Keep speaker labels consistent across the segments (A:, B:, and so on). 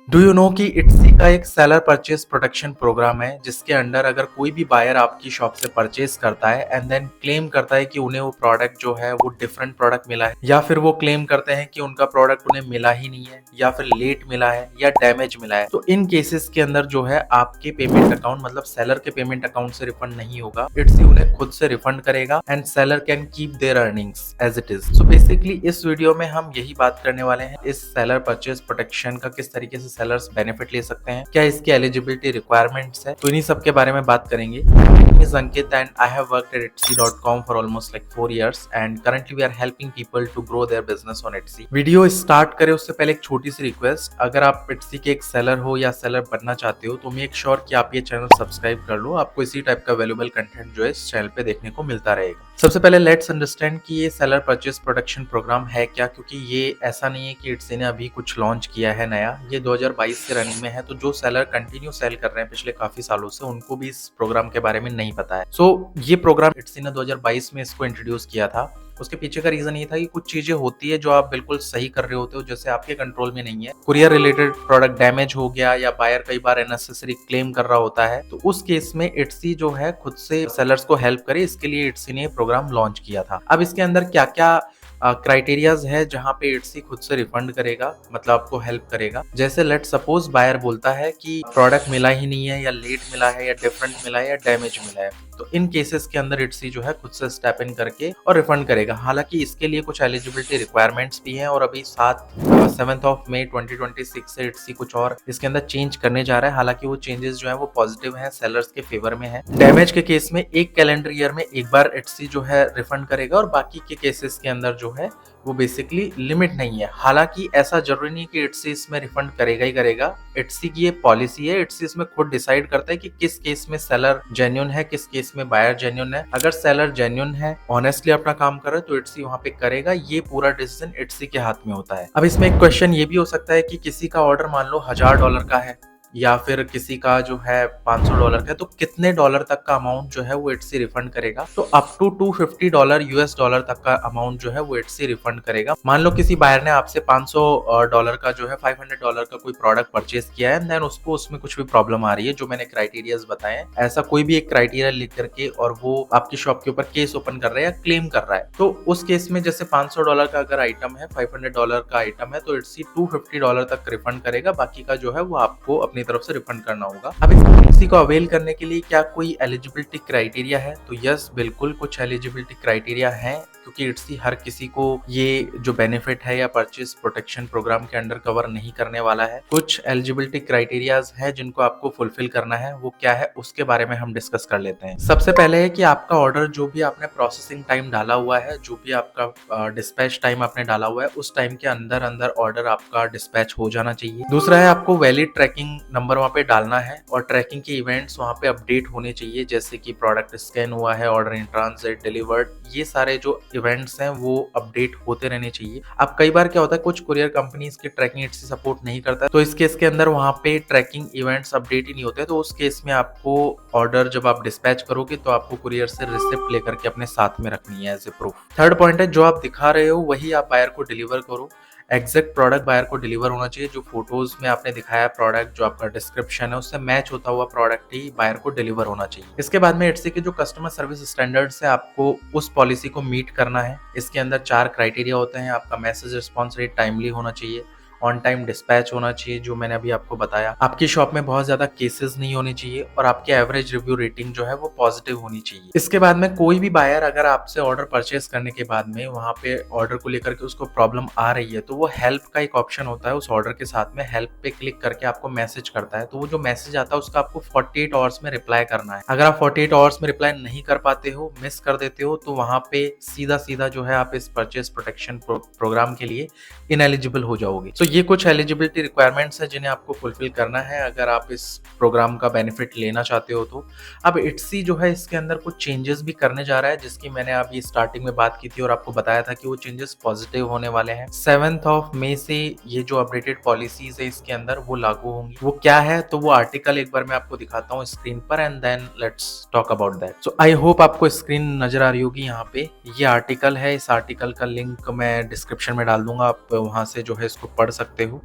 A: Do you know कि इट्सी का एक सेलर परचेज प्रोटेक्शन प्रोग्राम है जिसके अंडर अगर कोई भी बायर आपकी शॉप से परचेज करता है एंड देन क्लेम करता है कि उन्हें वो प्रोडक्ट जो है वो डिफरेंट प्रोडक्ट मिला है, या फिर वो क्लेम करते हैं कि उनका प्रोडक्ट उन्हें मिला ही नहीं है, या फिर लेट मिला है या डैमेज मिला है, तो इन केसेस के अंदर जो है आपके पेमेंट अकाउंट मतलब सेलर के पेमेंट अकाउंट से रिफंड नहीं होगा। इट्सी उन्हें खुद से रिफंड करेगा and seller can keep their earnings as it is. So basically इस वीडियो में हम यही बात करने वाले हैं, इस सेलर परचेज प्रोटेक्शन का किस तरीके से सेलर्स बेनिफिट ले सकते हैं, क्या इसकी एलिजिबिलिटी रिक्वायरमेंट्स है, तो इन्हीं सब के बारे में बात करेंगे। My name is Ankit and I have worked at Etsy.com for almost like 4 years and currently we are helping people to grow their business on Etsy। Video start करें उससे पहले एक छोटी सी रिक्वेस्ट, अगर आप Etsy के एक सेलर हो या सेलर बनना चाहते हो तो मेक श्योर कि आप ये चैनल सब्सक्राइब कर लो, आपको इसी टाइप का वैल्यूएबल कंटेंट जो है इस चैनल पे देखने को मिलता रहेगा। सबसे पहले लेट्स अंडरस्टैंड कि ये सेलर परचेज प्रोटेक्शन प्रोग्राम है क्या, क्योंकि ये ऐसा नहीं है कि Etsy ने अभी कुछ लॉन्च किया है नया, ये 2022 से रनिंग में है। तो जो सेलर कंटिन्यू सेल कर रहे हैं पिछले काफी सालों से उनको भी इस प्रोग्राम के बारे में नहीं पता है। सो ये प्रोग्राम Etsy ने 2022 में इसको इंट्रोड्यूस किया था। उसके पीछे का रीजन ये था कि कुछ चीजें होती है जो आप बिल्कुल सही कर रहे होते हो, जैसे आपके कंट्रोल में नहीं है, कुरियर रिलेटेड प्रोडक्ट डैमेज हो गया या बायर कई बार अननेसेसरी क्लेम कर रहा होता है, तो उस केस में Etsy जो है खुद से सेलर्स को हेल्प करे, इसके लिए Etsy ने प्रोग्राम लॉन्च किया था। अब इसके अंदर क्या क्या क्राइटेरियाज है जहाँ पे Etsy खुद से रिफंड करेगा, मतलब आपको हेल्प करेगा। जैसे लेट सपोज बायर बोलता है कि प्रोडक्ट मिला ही नहीं है, या लेट मिला है, या डिफरेंट मिला है, या डैमेज मिला है, तो इन केसेस के अंदर Etsy जो है खुद से स्टेप इन करके और रिफंड करेगा। हालांकि इसके लिए कुछ एलिजिबिलिटी रिक्वायरमेंट्स भी हैं और अभी 7 मई 2026 से Etsy कुछ और इसके अंदर चेंज करने जा रहा है। हालांकि वो चेंजेस जो है वो पॉजिटिव हैं, सेलर्स के फेवर में है। डैमेज के केस में एक कैलेंडर ईयर में एक बार Etsy जो है रिफंड करेगा और बाकी के केसेस के अंदर जो है वो बेसिकली लिमिट नहीं है। हालांकि ऐसा जरूरी नहीं कि Etsy इसमें रिफंड करेगा ही करेगा, Etsy की ये पॉलिसी है। Etsy इसमें खुद डिसाइड करता है कि किस केस में सेलर जेन्युइन है, किस केस में बायर जेन्युइन है। अगर सेलर जेन्युइन है, ऑनेस्टली अपना काम कर रहा है, तो Etsy वहां पे करेगा। ये पूरा डिसीजन Etsy के हाथ में होता है। अब इसमें एक क्वेश्चन ये भी हो सकता है कि किसी का ऑर्डर मान लो $1000 का है या फिर किसी का जो है $500 का है, तो कितने डॉलर तक का अमाउंट जो है वो Etsy रिफंड करेगा। तो अप टू $250 यूएस डॉलर तक का अमाउंट जो है वो Etsy रिफंड करेगा। मान लो किसी बायर ने आपसे $500 का जो है $500 का कोई प्रोडक्ट परचेज किया है, देन उसको उसमें कुछ भी प्रॉब्लम आ रही है जो मैंने क्राइटेरियाज बताए हैं, ऐसा कोई भी एक क्राइटेरिया लिख करके और वो आपकी शॉप के ऊपर केस ओपन कर रहा है या क्लेम कर रहा है, तो उस केस में जैसे $500 का अगर आइटम है, $500 का आइटम है, तो Etsy $250 तक रिफंड करेगा, बाकी का जो है वो आपको अपनी तरफ से रिफंड करना होगा। अब इस पॉलिसी को अवेल करने के लिए क्या कोई एलिजिबिलिटी क्राइटेरिया है? तो यस, बिल्कुल कुछ एलिजिबिलिटी क्राइटेरिया है, क्योंकि Etsy हर किसी को ये जो बेनिफिट है या परचेज प्रोटेक्शन प्रोग्राम के अंडर कवर नहीं करने वाला है। कुछ एलिजिबिलिटी क्राइटेरियाज है जिनको आपको फुलफिल करना है, वो क्या है उसके बारे में हम डिस्कस कर लेते हैं। सबसे पहले है कि आपका ऑर्डर जो भी आपने प्रोसेसिंग टाइम डाला हुआ है, जो भी आपका डिस्पैच टाइम आपने डाला हुआ है, उस टाइम के अंदर अंदर ऑर्डर आपका डिस्पैच हो जाना चाहिए। दूसरा है आपको वैलिड ट्रैकिंग नंबर वहाँ पे डालना है और ट्रैकिंग के इवेंट्स वहाँ पे अपडेट होने चाहिए, जैसे कि प्रोडक्ट स्कैन हुआ है, ऑर्डर इन ट्रांजिट, डिलीवर्ड, ये सारे जो इवेंट्स हैं वो अपडेट होते रहने चाहिए। अब कई बार क्या होता है, कुछ कुरियर कंपनीज की ट्रैकिंग Etsy सपोर्ट नहीं करता है, तो इस केस के अंदर वहाँ पे ट्रैकिंग इवेंट्स अपडेट ही नहीं होते, तो उस केस में आपको ऑर्डर जब आप डिस्पैच करोगे तो आपको कुरियर से रिसिप्ट लेकर के अपने साथ में रखनी है as a proof. Third point है, जो आप दिखा रहे हो वही आप बायर को डिलीवर करो। एग्जैक्ट प्रोडक्ट बायर को डिलीवर होना चाहिए, जो फोटोज में आपने दिखाया प्रोडक्ट, जो आपका डिस्क्रिप्शन है उससे मैच होता हुआ प्रोडक्ट ही बायर को डिलीवर होना चाहिए। इसके बाद में Etsy के जो कस्टमर सर्विस स्टैंडर्ड्स है, आपको उस पॉलिसी को मीट करना है। इसके अंदर 4 क्राइटेरिया होते हैं। आपका मैसेज रिस्पॉन्स रेट टाइमली होना चाहिए, ऑन टाइम डिस्पैच होना चाहिए, जो मैंने अभी आपको बताया, आपकी शॉप में बहुत ज्यादा केसेस नहीं होने चाहिए, और आपके एवरेज रिव्यू रेटिंग जो है वो पॉजिटिव होनी चाहिए। इसके बाद में कोई भी बायर अगर आपसे ऑर्डर परचेस करने के बाद में वहां पे ऑर्डर को लेकर के उसको प्रॉब्लम आ रही है, तो वो हेल्प का एक ऑप्शन होता है उस ऑर्डर के साथ में, हेल्प पे क्लिक करके आपको मैसेज करता है, तो वो जो मैसेज आता है उसका आपको 48 आवर्स में रिप्लाई करना है। अगर आप 48 आवर्स में रिप्लाई नहीं कर पाते हो, मिस कर देते हो, तो वहां पे सीधा सीधा जो है आप इस परचेस प्रोटेक्शन प्रोग्राम के लिए इनएलिजिबल हो जाओगे। तो ये कुछ एलिजिबिलिटी रिक्वायरमेंट्स है जिन्हें आपको फुलफिल करना है अगर आप इस प्रोग्राम का बेनिफिट लेना चाहते हो तो। अब Etsy जो है इसके अंदर कुछ चेंजेस भी करने जा रहा है, जिसकी मैंने अभी स्टार्टिंग में बात की थी और आपको बताया था कि वो चेंजेस पॉजिटिव होने वाले हैं। 7 मई से ये जो अपडेटेड पॉलिसीज है इसके अंदर वो लागू होंगी। वो क्या है, तो वो आर्टिकल एक बार मैं आपको दिखाता हूँ स्क्रीन पर and then let's talk about that. So I hope आपको स्क्रीन नजर आ रही होगी। यहाँ पे ये आर्टिकल है, इस आर्टिकल का लिंक मैं डिस्क्रिप्शन में डाल दूंगा, आप वहां से जो है इसको पढ़ सकते हो।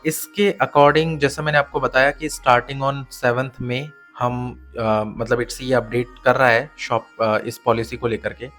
A: इसके अकॉर्डिंग जैसा मैंने आपको बताया कि स्टार्टिंग ऑन 7th में हम मतलब इट्स ये अपडेट कर रहा है शॉप इस पॉलिसी को लेकर के।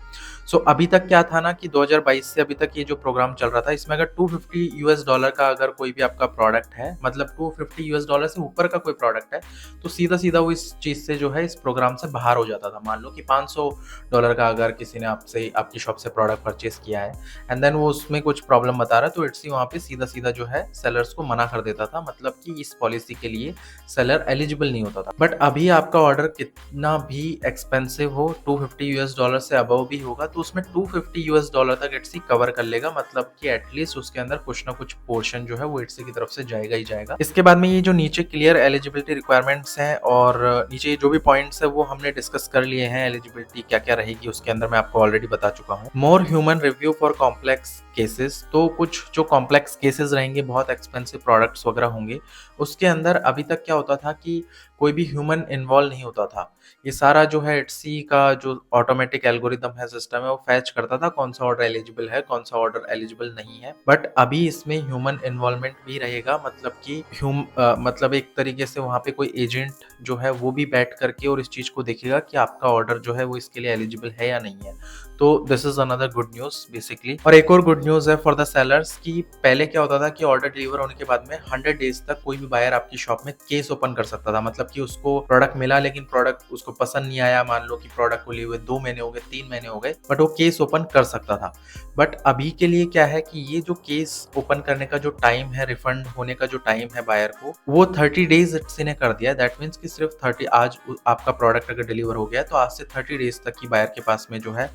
A: अभी तक क्या था ना कि 2022 से अभी तक ये जो प्रोग्राम चल रहा था इसमें अगर $250 का अगर कोई भी आपका प्रोडक्ट है, मतलब $250 से ऊपर का कोई प्रोडक्ट है, तो सीधा-सीधा वो इस चीज़ से जो है इस प्रोग्राम से बाहर हो जाता था। मान लो कि $500 का अगर किसी ने आपसे आपकी शॉप से प्रोडक्ट परचेज़ किया है एंड देन वो उसमें कुछ प्रॉब्लम बता रहा है, तो इट्सी वहाँ पे सीधा-सीधा जो है सेलर्स को मना कर देता था, मतलब कि इस पॉलिसी के लिए सेलर एलिजिबल नहीं होता था। बट अभी आपका ऑर्डर कितना भी एक्सपेंसिव हो, $250 से अबव भी होगा, तो उसमें $250 तक इट्सी कवर कर लेगा, मतलब कि एटलीस्ट उसके अंदर कुछ ना कुछ पोर्शन जो है वो इट्सी की तरफ से जाएगा ही जाएगा। इसके बाद में ये जो नीचे क्लियर एलिजिबिलिटी रिक्वायरमेंट्स हैं और नीचे जो भी पॉइंट्स है वो हमने डिस्कस कर लिए हैं। एलिजिबिलिटी क्या क्या रहेगी उसके अंदर मैं आपको ऑलरेडी बता चुका हूँ। More human review for complex cases, तो कुछ जो कॉम्प्लेक्स केसेस रहेंगे, बहुत एक्सपेंसिव प्रोडक्ट्स वगैरह होंगे, उसके अंदर अभी तक क्या होता था कि कोई भी ह्यूमन इन्वॉल्व नहीं होता था। ये सारा जो है इट्सी का जो ऑटोमेटिक एल्गोरिदम है, सिस्टम है, वो फैच करता था कौन सा ऑर्डर एलिजिबल है, कौन सा ऑर्डर एलिजिबल नहीं है। बट अभी इसमें ह्यूमन इन्वॉल्वमेंट भी रहेगा, मतलब कि मतलब एक तरीके से वहाँ पे कोई एजेंट जो है वो भी बैठ करके और इस चीज़ को देखेगा कि आपका ऑर्डर जो है वो इसके लिए एलिजिबल है या नहीं है। तो this is another good news basically. और एक और गुड न्यूज़ है फॉर द सेलर्स कि पहले क्या होता था कि ऑर्डर डिलीवर होने के बाद में 100 डेज तक कोई भी बायर आपकी शॉप में केस ओपन कर सकता था, मतलब कि उसको प्रोडक्ट मिला लेकिन प्रोडक्ट उसको पसंद नहीं आया, मान लो कि प्रोडक्ट को लिए हुए 2 महीने हो गए, 3 महीने हो गए, बट वो केस ओपन कर सकता था। बट अभी के लिए क्या है कि ये जो केस ओपन करने का जो टाइम है, रिफंड होने का जो टाइम है बायर को, वो 30 डेज इट्सी ने कर दिया है। दैट मीन्स कि सिर्फ 30 आज आपका प्रोडक्ट अगर डिलीवर हो गया है तो आज से 30 डेज तक की बायर के पास में जो है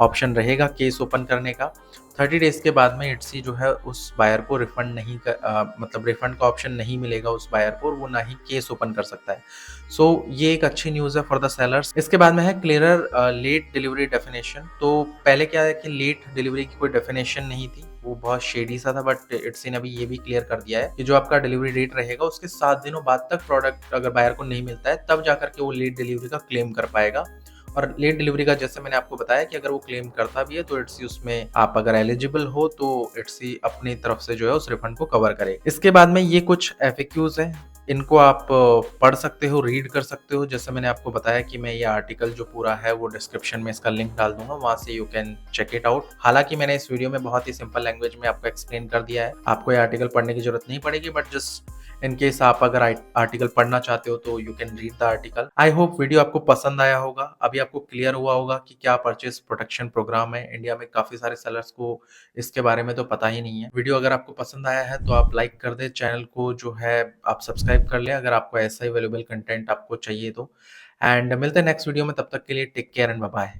A: ऑप्शन रहेगा केस ओपन करने का। 30 डेज के बाद में इट्सी जो है उस बायर को रिफंड नहीं मतलब रिफंड का ऑप्शन नहीं मिलेगा उस बायर को, और वो ना ही केस ओपन कर सकता है। ये एक अच्छी न्यूज़ है फॉर द सेलर्स। इसके बाद में है क्लियरर लेट डिलीवरी डेफिनेशन। तो पहले क्या है कि लेट डिलीवरी की कोई डेफिनेशन नहीं थी, वो बहुत शेडी सा था, बट इट्सी ने अभी ये भी क्लियर कर दिया है कि जो आपका डिलीवरी डेट रहेगा उसके 7 दिनों बाद तक प्रोडक्ट अगर बायर को नहीं मिलता है तब जाकर के वो लेट डिलीवरी का क्लेम कर पाएगा। और लेट डिलीवरी का जैसे मैंने आपको बताया कि अगर वो क्लेम करता भी है तो इट्सी उसमें आप अगर एलिजिबल हो तो इट्सी अपनी तरफ से जो है उस रिफंड को कवर करे। इसके बाद में ये कुछ एफएक्यूज हैं, इनको आप पढ़ सकते हो, रीड कर सकते हो। जैसे मैंने आपको बताया कि मैं ये आर्टिकल जो पूरा है वो डिस्क्रिप्शन में इसका लिंक डाल दूंगा, वहां से you can check it out. हालांकि मैंने इस वीडियो में बहुत ही सिंपल लैंग्वेज में आपको एक्सप्लेन कर दिया है, आपको ये आर्टिकल पढ़ने की जरूरत नहीं पड़ेगी, बट जस्ट इन केस आप अगर आर्टिकल पढ़ना चाहते हो तो you can read the article. I hope video आपको पसंद आया होगा। अभी आपको क्लियर हुआ होगा कि क्या परचेज प्रोटेक्शन प्रोग्राम है। इंडिया में काफी सारे सेलर्स को इसके बारे में तो पता ही नहीं है। वीडियो अगर आपको पसंद आया है तो आप लाइक कर दे, चैनल को जो है आप सब्सक्राइब कर ले अगर आपको ऐसा ही वैल्यूएबल कंटेंट आपको चाहिए तो। एंड मिलते हैं नेक्स्ट वीडियो में, तब तक के लिए take care and bye bye.